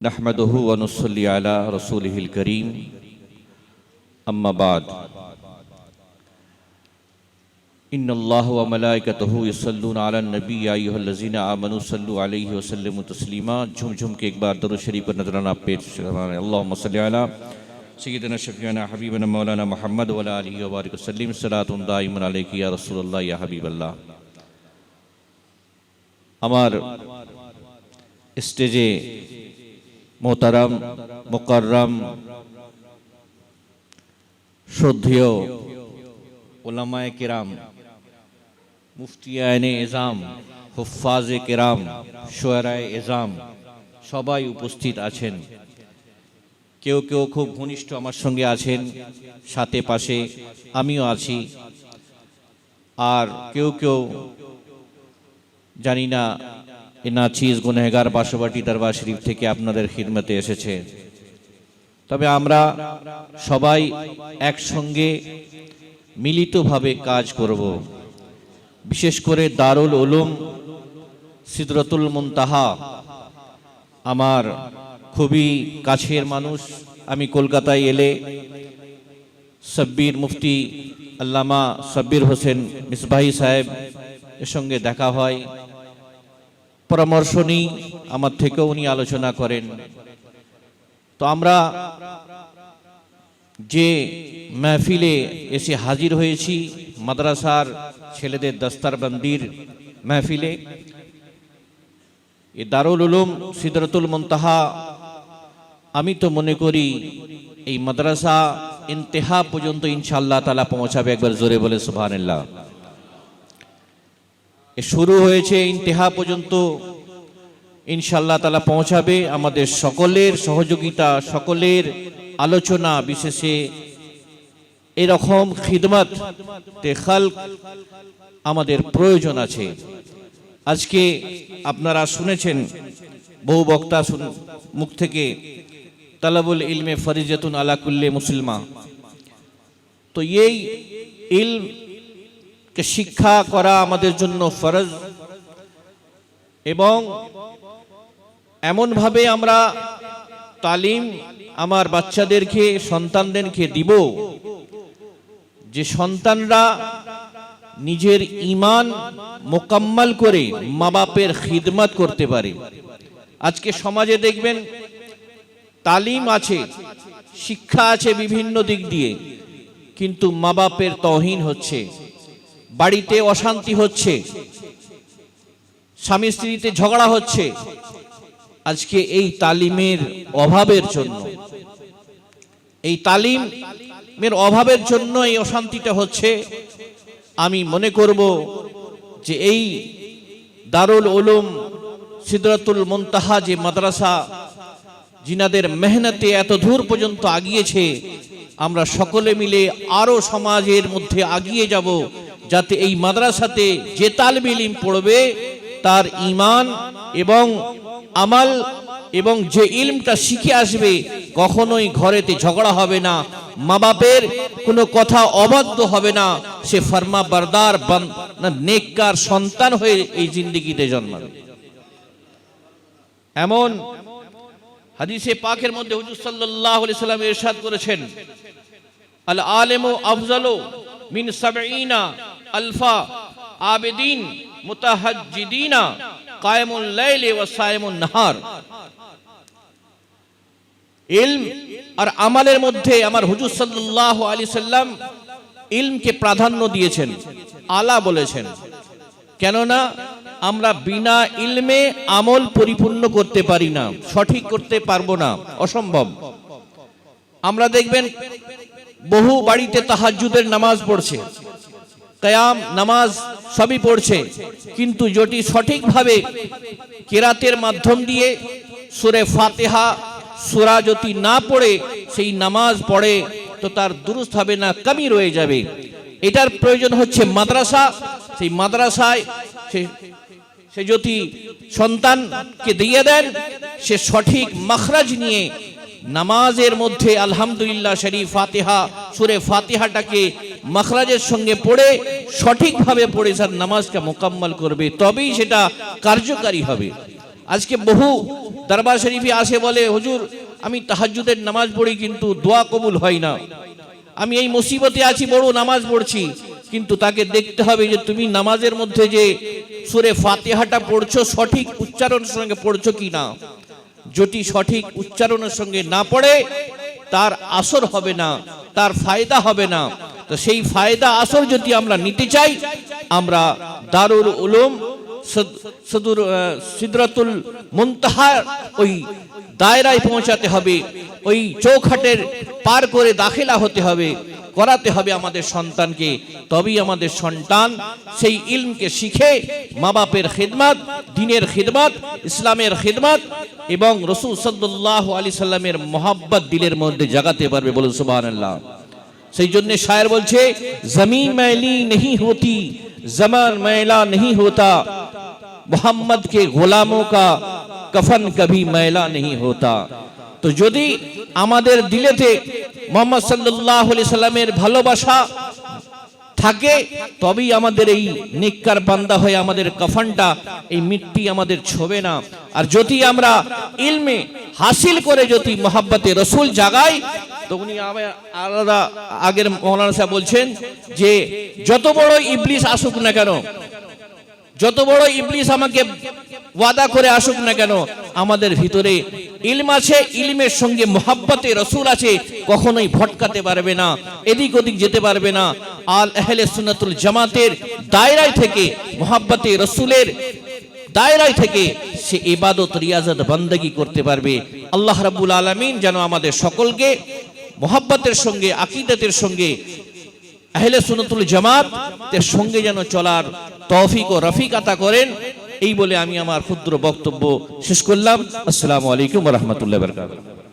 नहमदुहु व नुसल्ली अला रसूलिहिल करीम अम्मा बाद इन्नल्लाह व मलाइकतहु यसल्लूना अलन नबी या अय्युहल्लज़ीना आमनू सल्लु अलैहि व सल्लिमू तस्लीमा। झूम झूम के एक बार दरूद शरीफ पर नजराना पेश करवाएं। अल्लाहुम्मा सल्लि अला सय्यिदिना शफीअना हबीबना मौलाना मुहम्मद व अला आलिहि व बारिक वसल्लिम सलातुन दाइमन अलैका या रसूलल्लाह या हबीबल्लाह। আমার স্টেজে মোহতারাম মুকাররম শ্রদ্ধেয় উলামায়ে কেরাম, মুফতিয়ানে এজাম, হুফাজে কেরাম, শুআরায়ে এজাম সবাই উপস্থিত আছেন। কেউ কেউ খুব ঘনিষ্ঠ আমার সঙ্গে আছেন, সাথে পাশে আমিও আছি, আর কেউ কেউ জানি না এ নাচিজ গুনহগার বাসবাটি দরবার শরীফ থেকে আপনাদের খিদমতে এসেছে। তবে আমরা সবাই একসঙ্গে মিলিতভাবে কাজ করব। বিশেষ করে দারুল উলুম সিদরাতুল মুনতাহা আমার খুবই কাছের মানুষ। আমি কলকাতায় এলে সাব্বির মুফতি আল্লামা সাব্বির হোসেন মিসবাহি সাহেব এর সঙ্গে দেখা হয়, পরামর্শ নিই, আমার থেকেও উনি আলোচনা করেন। তো আমরা যে মাহফিলে এসে হাজির হয়েছি, মাদ্রাসার ছেলেদের দস্তারবন্দির মাহফিলে, এ দারুল উলুম সিদরাতুল মুনতাহা, আমি তো মনে করি এই মাদ্রাসা ইন্তেহা পর্যন্ত ইনশাআল্লাহ তাআলা পৌঁছাবে। একবার জোরে বলে সুবহানাল্লাহ। শুরু হয়েছে, ইন্তেহা পর্যন্ত ইনশাআল্লাহ তাআলা পৌঁছাবে। আমাদের সকলের সহযোগিতা, সকলের আলোচনা বিশেষে এরকম খিদমত তে খালক আমাদের প্রয়োজন আছে। আজকে আপনারা শুনেছেন বহু বক্তা মুখ থেকে, তালাবুল ইলমে ফরিজাতুন আলা কুল্লি মুসলিমা। তো এই ইলম কে শিক্ষা করা আমাদের জন্য ফরজ, এবং এমনভাবে আমরা তালিম আমার বাচ্চাদেরকে, সন্তানদেরকে দিব যে সন্তানরা নিজের ঈমান মোকাম্মল করে মা বাপের খিদমত করতে পারে। আজকে সমাজে দেখবেন তালিম আছে, শিক্ষা আছে বিভিন্ন দিক দিয়ে, কিন্তু মা বাপের তৌহিন হচ্ছে, বাড়িতে অশান্তি হচ্ছে, স্বামী স্ত্রীতে ঝগড়া হচ্ছে। আজকে এই তালিমের অভাবের জন্য, এই তালিমের অভাবের জন্য এই অশান্তিটা হচ্ছে। আমি মনে করব যে এই দারুল উলুম সিদরাতুল মুনতাহা যে মাদ্রাসা, জিনাদের মেহনতে এত দূর পর্যন্ত আগিয়েছে, আমরা সকলে মিলে আরো সমাজের মধ্যে আগিয়ে যাব, যাতে এই মাদ্রাসাতে যে তালিবে ইলম পড়বে তার ঈমান এবং আমাল এবং যে ইলমটা শিখে আসবে কখনোই ঘরেতে ঝগড়া হবে না, মা বাপের কোনো কথা অবাধ্য হবে না, সে ফরমা বরদার নেককার সন্তান হয়ে এই জিন্দেগিতে জন্মাবে। এমন হাদিসে পাকের মধ্যে হুজুর সাল্লাল্লাহু আলাইহি সাল্লাম ইরশাদ করেছেন, আল আলিমু আফজালু মিন ৭০ আলফা আবিদিন মুতাহাজ্জিদিনা কায়েমুল লাইলি ওয়া সায়েমুন নাহার। ইলম আর আমালের মধ্যে আমার হুজুর সাল্লাল্লাহু আলাইহি সাল্লাম ইলমকে প্রাধান্য দিয়েছেন, আলা বলেছেন। কেননা আমরা বিনা ইলমে আমল পরিপূর্ণ করতে পারি না, সঠিক করতে পারবো না, অসম্ভব। আমরা দেখবেন বহু বাড়িতে তাহাজ্জুদের নামাজ পড়ছে, কিয়াম নামাজ সবই পড়ছে, কিন্তু যেটি সঠিকভাবে কিরাতের মাধ্যম দিয়ে সূরা ফাতিহা সূরা যদি না পড়ে সেই নামাজ পড়ে তো তার দুরুস্ত হবে না, কমি রয়ে যাবে। এটার প্রয়োজন হচ্ছে মাদ্রাসা। সেই মাদ্রাসায় সে যদি সন্তানকে দিয়ে দেন, সে সঠিক মাখরাজ নিয়ে নামাজের মধ্যে আলহামদুলিল্লাহ শরীফ ফাতিহা সূরা ফাতিহাটাকে মাখরাজের সঙ্গে পড়ে সঠিকভাবে পড়ে স্যার নামাজকে মোকাম্মল করবে, তবেই সেটা কার্যকারী হবে। আজকে বহু দরবার শরীফে আসে বলে হুজুর আমি তাহাজ্জুদের নামাজ পড়ি কিন্তু দোয়া কবুল হয় না, আমি এই মুসিবতে আছি, বড় নামাজ পড়ছি, কিন্তু তাকে দেখতে হবে যে তুমি নামাজের মধ্যে যে সূরা ফাতিহাটা পড়ছো সঠিক উচ্চারণের সঙ্গে পড়ছো কি না। যদি সঠিক উচ্চারণের সঙ্গে না পড়ে তার আসর হবে না, তার ফায়দা হবে না। তো সেই ফায়দা আসর যদি আমরা নিতে চাই, আমরা দারুল উলুম সিদরাতুল মুনতাহা ওই দায়রায় পৌঁছাতে হবে, ওই চৌখাটের পার করে দাখিলা হতে হবে, করাতে হবে আমাদের সন্তানকে। তবেই আমাদের সন্তান সেই ইলমকে শিখে মা বাপের খিদমত, দ্বীনের খিদমত, ইসলামের খিদমত এবং রাসূল সাল্লাল্লাহু আলাইহি সাল্লামের মোহাব্বত দিলের মধ্যে জাগাতে পারবে। বলুন সুবহানাল্লাহ। সেই জন্য শায়ের বলছে, জমিন मैली नहीं होती, जमान मैला नहीं होता, मोहम्मद के गुलामों का कफन कभी मैला नहीं होता। তো যদি আমাদের দিলেতে মুহাম্মদ সাল্লাল্লাহু আলাইহি সাল্লামের ভালোবাসা থাকে, তবেই আমাদের এই নেককার বান্দা হয়ে আমাদের কাফনটা, এই মিট্টি আমাদের ছোবে না। আর যদি আমরা ইলমে হাসিল করে যদি মোহাব্বতে রসুল জাগাই, তো উনি আলাদা আগের মৌলানা সাহেব বলছেন যে যত বড় ইবলিস আসুক না কেন, যত বড় ইবলিস আমাকে ওয়াদা করে আসুক না কেন, আমাদের ভিতরে ইলম আছে, ইলমের সঙ্গে মোহাব্বতে রসুল আছে, কখনোই ভটকাতে পারবে না, এদিক ওদিক যেতে পারবে না। আল আহলে সুন্নাতুল জামাতের দায়রায় থেকে, মোহাব্বতে রসুলের দায়রায় থেকে সে ইবাদত রিয়াজত বান্দাগি করতে পারবে। আল্লাহ রাব্বুল আলামিন যেন আমাদের সকলকে মোহাব্বতের সঙ্গে, আকীদাতের সঙ্গে, আহলে সুন্নাতুল জামাতের সঙ্গে যেন চলার তৌফিক ও রফিক আতা করেন। এই বলে আমি আমার ক্ষুদ্র বক্তব্য শেষ করলাম। আসসালামু আলাইকুম ওয়া রাহমাতুল্লাহি ওয়া বারাকাতুহু।